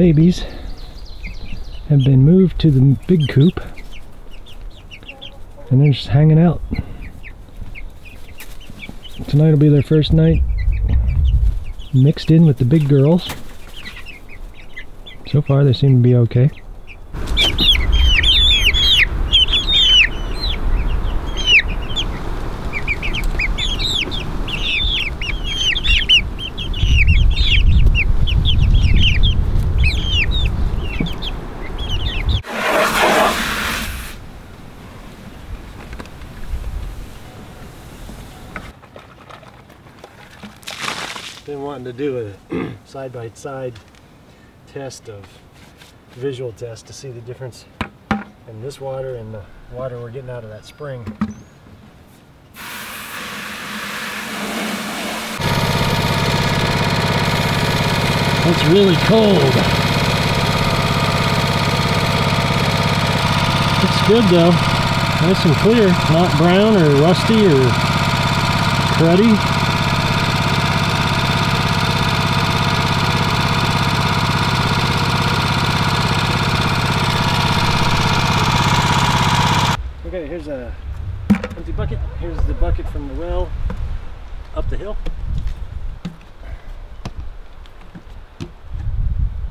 babies have been moved to the big coop, and they're just hanging out. Tonight will be their first night mixed in with the big girls. So far they seem to be okay. Been wanting to do a side-by-side test of visual test to see the difference in this water and the water we're getting out of that spring. It's really cold. It's good though, nice and clear, not brown or rusty or cruddy. Okay, here's a empty bucket. Here's the bucket from the well up the hill.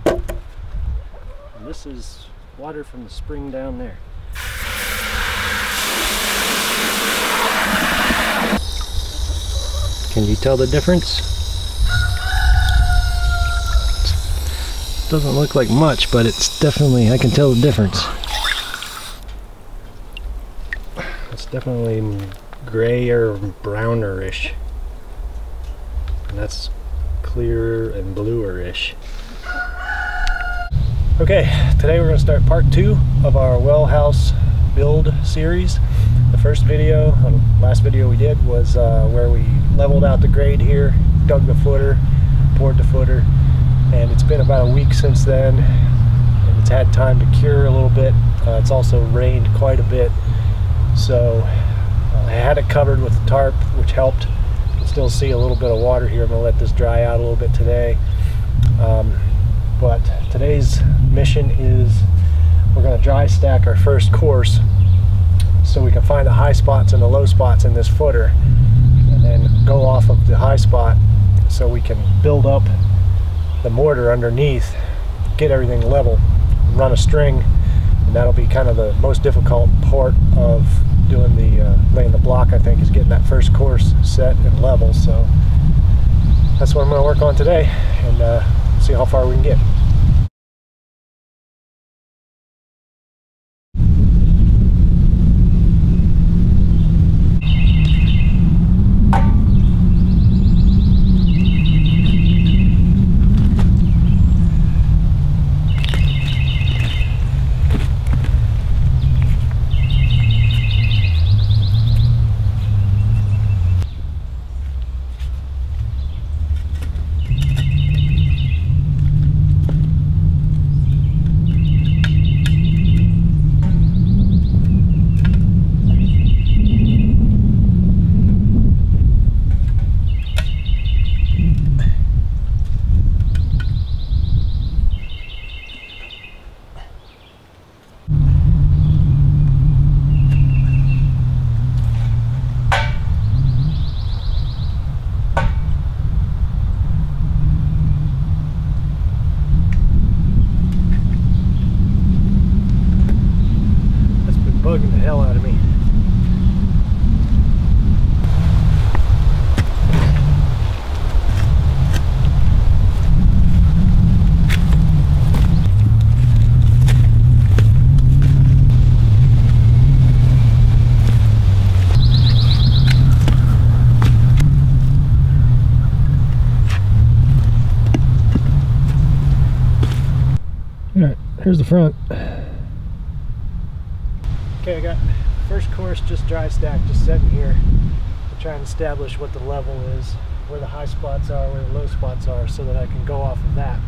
And this is water from the spring down there. Can you tell the difference? Doesn't look like much, but it's definitely, I can tell the difference. It's definitely gray or brownerish, and that's clearer and bluerish. Okay, today we're going to start part 2 of our well house build series. The first video, last video we did was where we leveled out the grade here, dug the footer, poured the footer, and it's been about a week since then, and it's had time to cure a little bit. It's also rained quite a bit. So I had it covered with the tarp, which helped. You can still see a little bit of water here. I'm going to let this dry out a little bit today. But today's mission is we're going to dry stack our first course so we can find the high spots and the low spots in this footer, and then go off of the high spot so we can build up the mortar underneath, get everything level, run a string. And that'll be kind of the most difficult part of doing the laying the block, I think, is getting that first course set and level. So that's what I'm going to work on today, and see how far we can get. Bugging the hell out of me. All right, here's the front. Okay, I got first course just dry stacked, just sitting here to try and establish what the level is, where the high spots are, where the low spots are, so that I can go off of that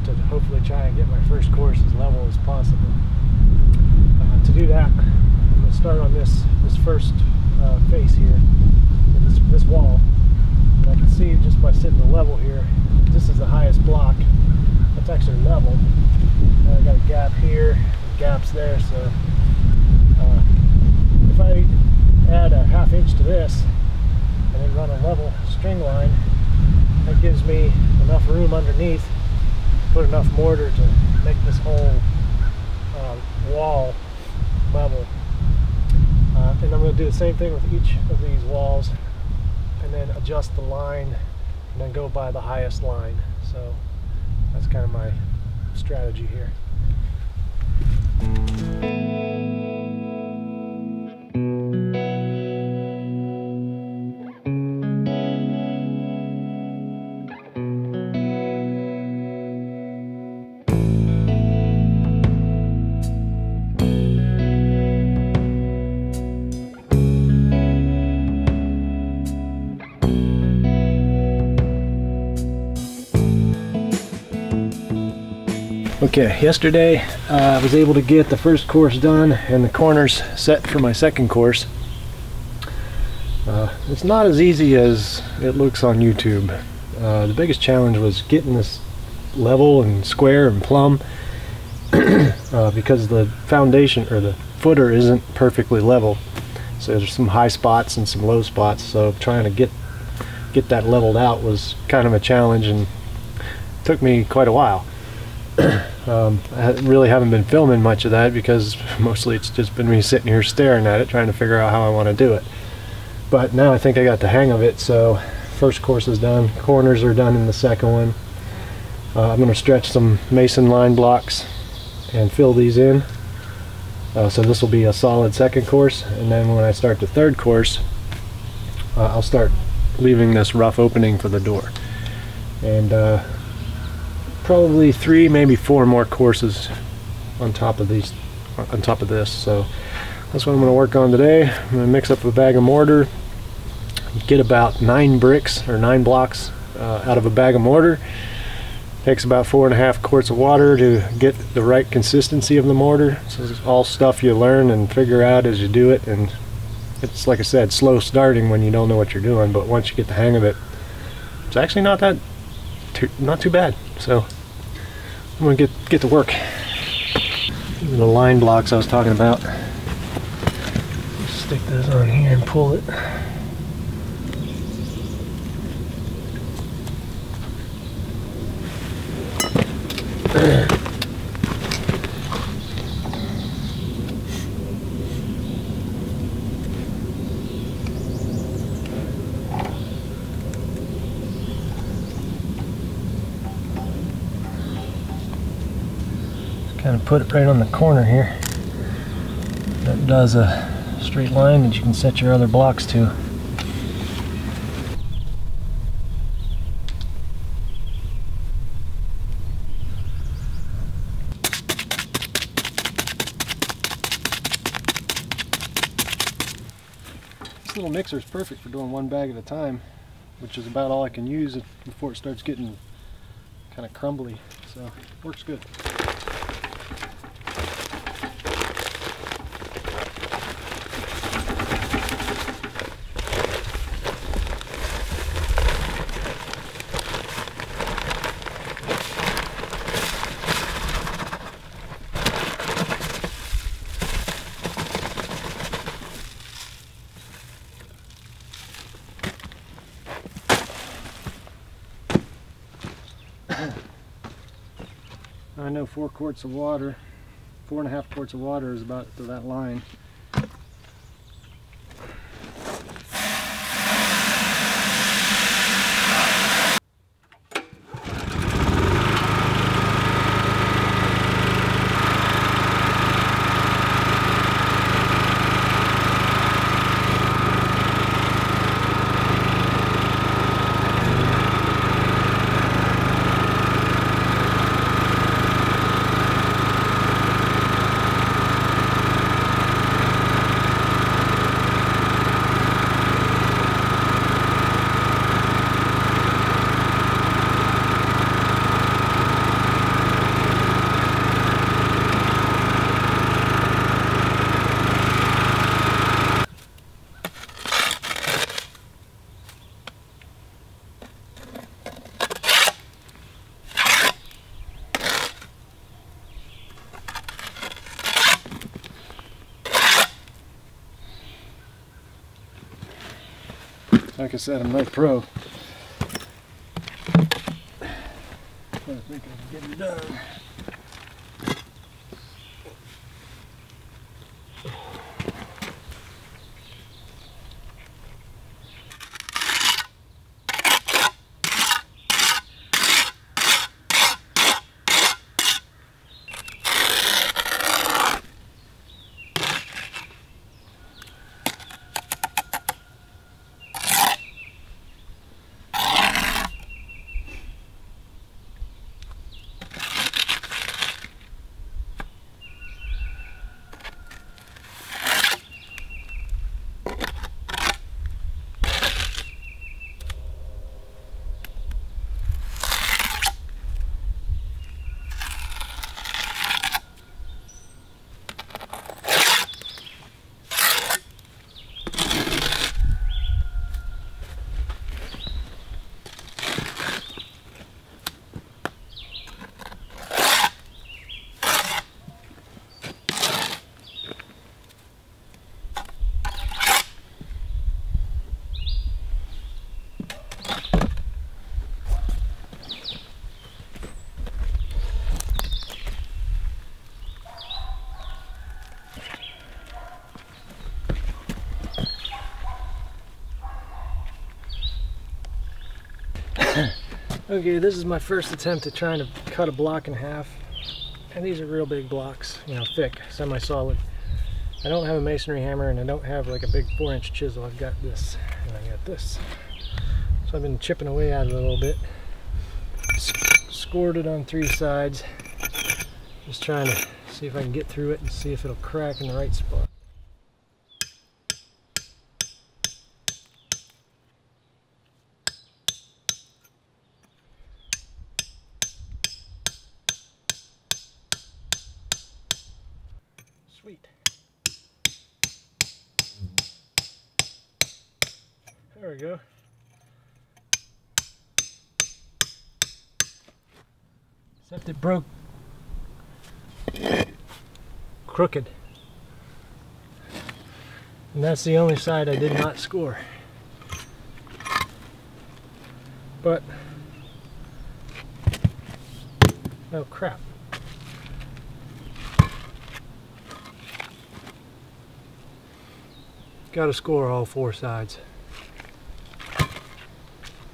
to hopefully try and get my first course as level as possible. To do that, I'm going to start on this first face here, this wall, and I can see just by sitting the level here, this is the highest block, and it's actually level. I got a gap here, and gaps there, so if I add a 1/2 inch to this and then run a level string line, that gives me enough room underneath, put enough mortar to make this whole wall level. And I'm going to do the same thing with each of these walls, and then adjust the line and then go by the highest line. So that's kind of my strategy here. Okay, yesterday I was able to get the first course done and the corners set for my second course. It's not as easy as it looks on YouTube. The biggest challenge was getting this level and square and plumb because the foundation or the footer isn't perfectly level. So there's some high spots and some low spots, so trying to get that leveled out was kind of a challenge and took me quite a while. I really haven't been filming much of that because mostly it's just been me sitting here staring at it trying to figure out how I want to do it. But now I think I got the hang of it, so first course is done, corners are done in the second one. I'm going to stretch some mason line blocks and fill these in, so this will be a solid second course, and then when I start the third course I'll start leaving this rough opening for the door. And probably 3, maybe 4 more courses on top of these, on top of this. So that's what I'm going to work on today. I'm going to mix up a bag of mortar, get about 9 bricks or 9 blocks out of a bag of mortar. Takes about 4.5 quarts of water to get the right consistency of the mortar. So it's all stuff you learn and figure out as you do it, and it's, like I said, slow starting when you don't know what you're doing, but once you get the hang of it, it's actually not too bad. So I'm gonna get to work. These are the line blocks I was talking about. Stick those on here and pull it. Kind of put it right on the corner here. That does a straight line that you can set your other blocks to. This little mixer is perfect for doing one bag at a time, which is about all I can use before it starts getting kind of crumbly. So works good. I know 4 quarts of water, 4.5 quarts of water is about to that line. Like I said, I'm no pro. But I think I can get it done. Okay, this is my first attempt at trying to cut a block in half. And these are real big blocks, you know, thick, semi-solid. I don't have a masonry hammer and I don't have like a big 4-inch chisel. I've got this and I got this. So I've been chipping away at it a little bit. Scored it on 3 sides. Just trying to see if I can get through it and see if it'll crack in the right spot. Sweet. There we go. Except it broke crooked. And that's the only side I did not score. But, oh crap. Got to score all 4 sides.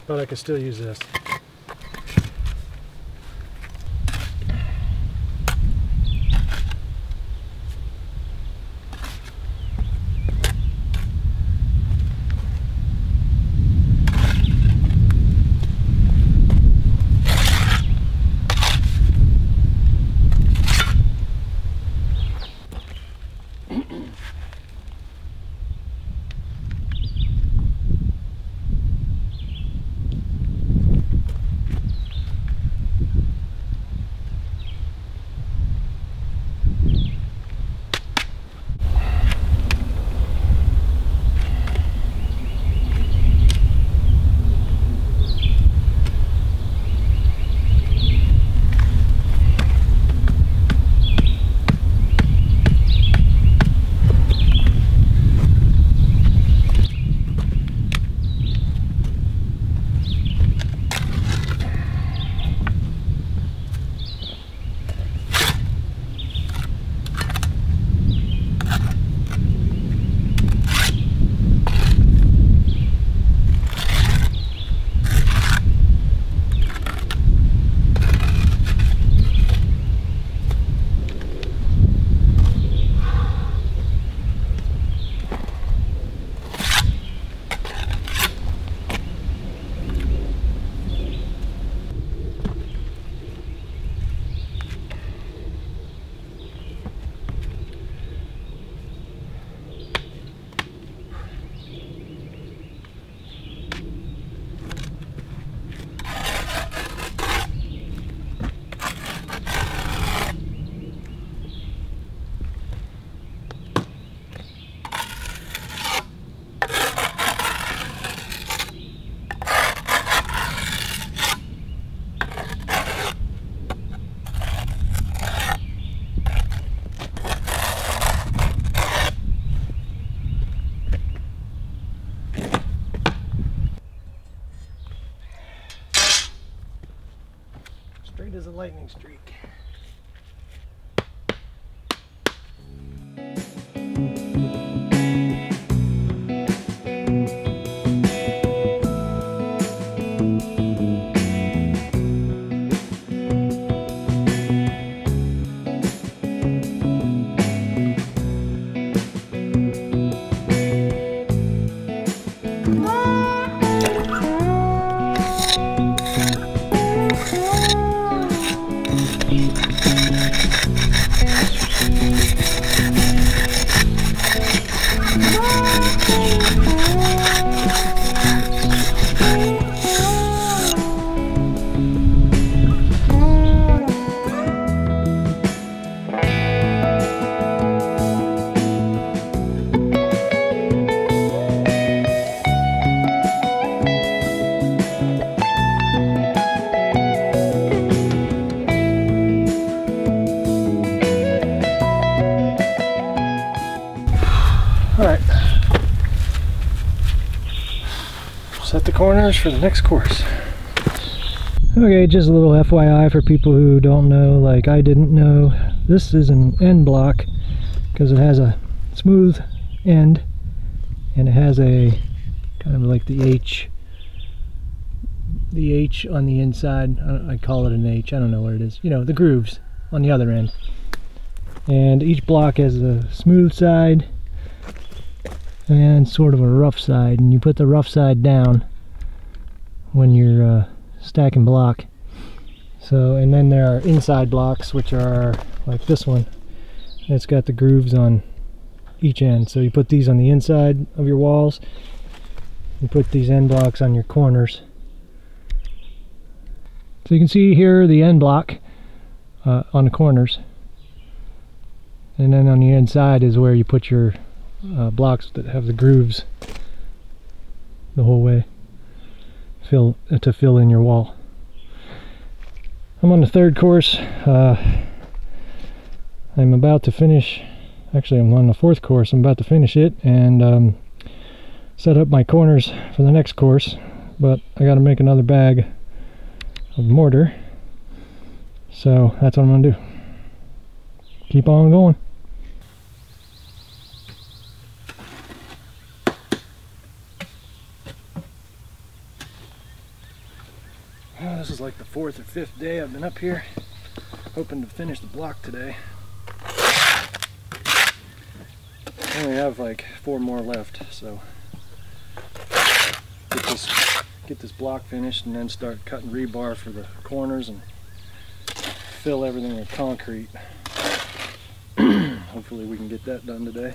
But I can still use this. Straight as a lightning streak. Alright, set the corners for the next course. Okay, just a little FYI for people who don't know, like I didn't know, this is an end block because it has a smooth end and it has a kind of like the H on the inside. I call it an H, I don't know what it is, you know, the grooves on the other end. And each block has a smooth side and sort of a rough side, and you put the rough side down when you're stacking block. So, and then there are inside blocks, which are like this one. It's got the grooves on each end, so you put these on the inside of your walls, you put these end blocks on your corners. So you can see here the end block on the corners, and then on the inside is where you put your blocks that have the grooves the whole way to fill in your wall. I'm on the third course. I'm about to finish, actually I'm on the fourth course. I'm about to finish it and set up my corners for the next course, but I got to make another bag of mortar, so that's what I'm gonna do. Keep on going. This is like the 4th or 5th day I've been up here, hoping to finish the block today. I only have like 4 more left, so get this block finished and then start cutting rebar for the corners and fill everything with concrete. Hopefully we can get that done today.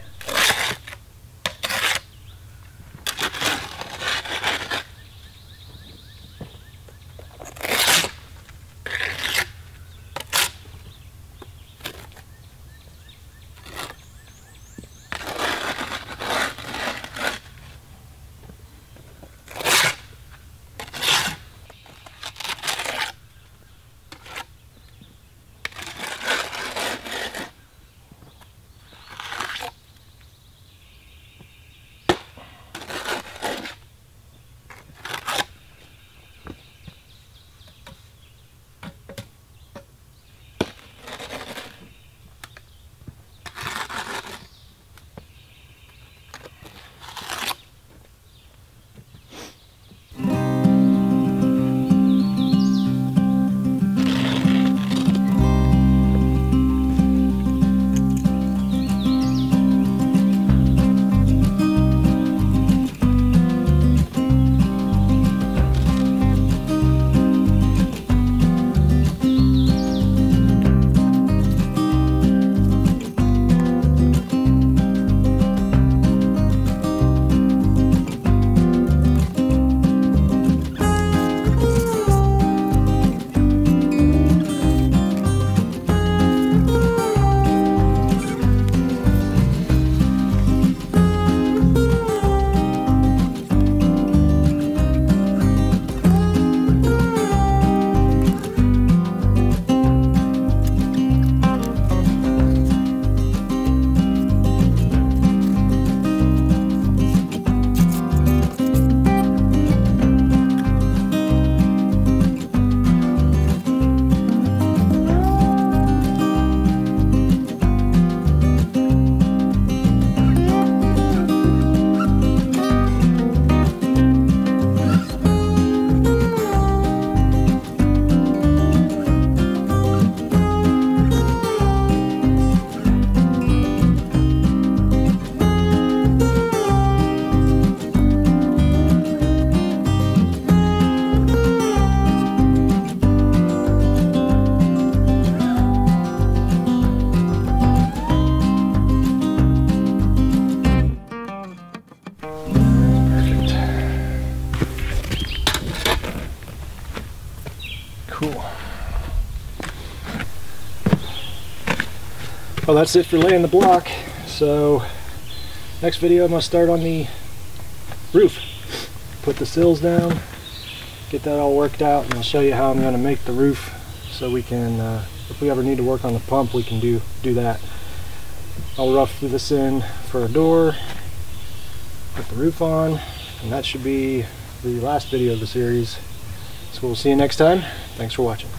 Perfect. Cool. Well, that's it for laying the block. So next video I'm going to start on the roof. Put the sills down, get that all worked out, and I'll show you how I'm going to make the roof so we can, if we ever need to work on the pump, we can do that. I'll rough this in for a door, put the roof on, and that should be the last video of the series. So we'll see you next time. Thanks for watching.